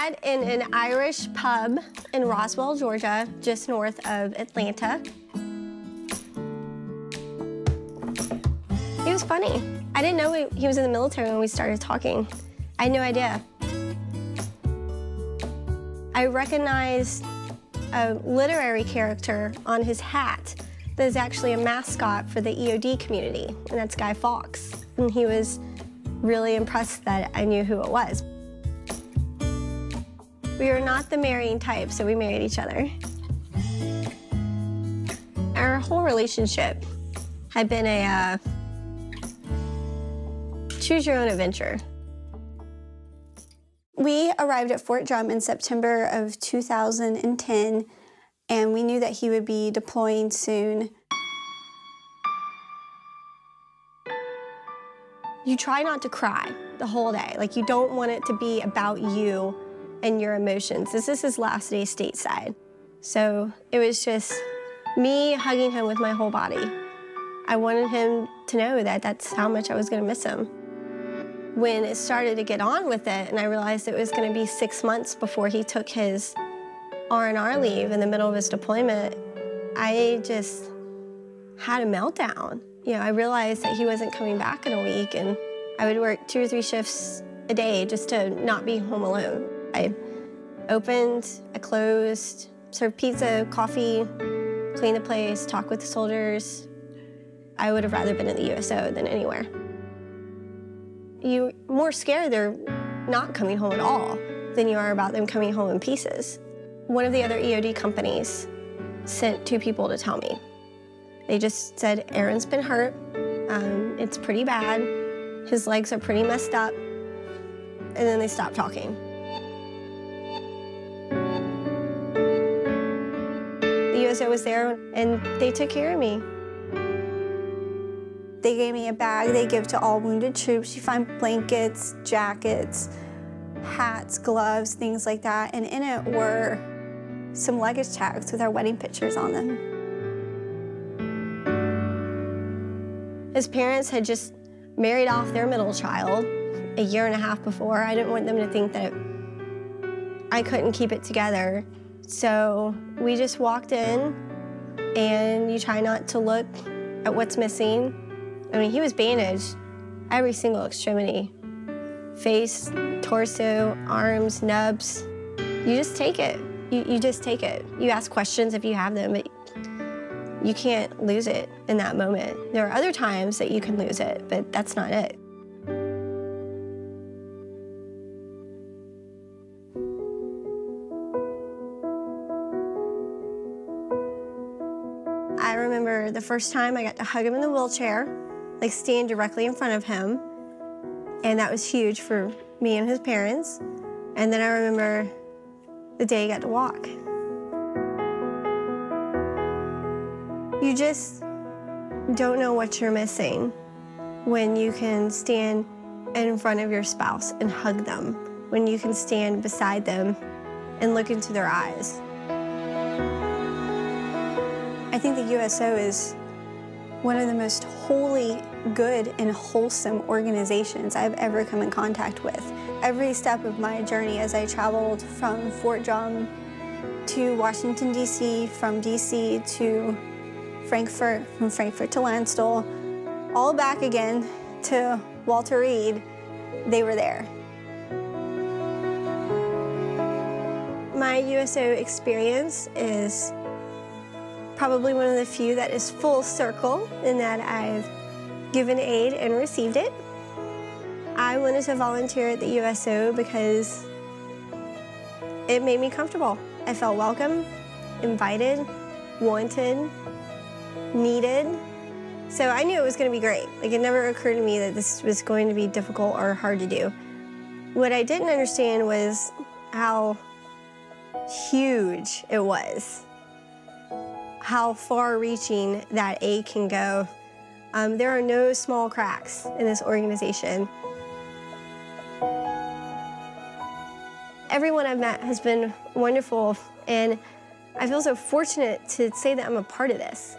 met in an Irish pub in Roswell, Georgia, just north of Atlanta. He was funny. I didn't know he was in the military when we started talking. I had no idea. I recognized a literary character on his hat that is actually a mascot for the EOD community, and that's Guy Fawkes. And he was really impressed that I knew who it was. We were not the marrying type, so we married each other. Our whole relationship had been a choose-your-own-adventure. We arrived at Fort Drum in September of 2010, and we knew that he would be deploying soon. You try not to cry the whole day. Like, you don't want it to be about you and your emotions. This is his last day stateside. So it was just me hugging him with my whole body. I wanted him to know that that's how much I was gonna miss him. When it started to get on with it, and I realized it was gonna be 6 months before he took his R&R leave in the middle of his deployment, I just had a meltdown. You know, I realized that he wasn't coming back in a week, and I would work 2 or 3 shifts a day just to not be home alone. I opened, I closed, served pizza, coffee, cleaned the place, talked with the soldiers. I would have rather been in the USO than anywhere. You're more scared they're not coming home at all than you are about them coming home in pieces. One of the other EOD companies sent 2 people to tell me. They just said, Aaron's been hurt, it's pretty bad, his legs are pretty messed up, and then they stopped talking. The USO was there, and they took care of me. They gave me a bag they give to all wounded troops. You find blankets, jackets, hats, gloves, things like that, and in it were some luggage tags with our wedding pictures on them. His parents had just married off their middle child a year and a half before. I didn't want them to think that I couldn't keep it together. So we just walked in, and you try not to look at what's missing. I mean, he was bandaged every single extremity. Face, torso, arms, nubs. You just take it. You just take it. You ask questions if you have them, but you can't lose it in that moment. There are other times that you can lose it, but that's not it. I remember the first time I got to hug him in the wheelchair, like stand directly in front of him, and that was huge for me and his parents. And then I remember the day he got to walk. You just don't know what you're missing when you can stand in front of your spouse and hug them, when you can stand beside them and look into their eyes. I think the USO is one of the most wholly good and wholesome organizations I've ever come in contact with. Every step of my journey as I traveled from Fort Drum to Washington, D.C., from D.C. to Frankfurt, from Frankfurt to Landstuhl, all back again to Walter Reed, they were there. My USO experience is probably one of the few that is full circle in that I've given aid and received it. I wanted to volunteer at the USO because it made me comfortable. I felt welcome, invited, wanted, needed. So I knew it was going to be great. Like, it never occurred to me that this was going to be difficult or hard to do. What I didn't understand was how huge it was, how far-reaching that aid can go. There are no small cracks in this organization. Everyone I've met has been wonderful, and I feel so fortunate to say that I'm a part of this.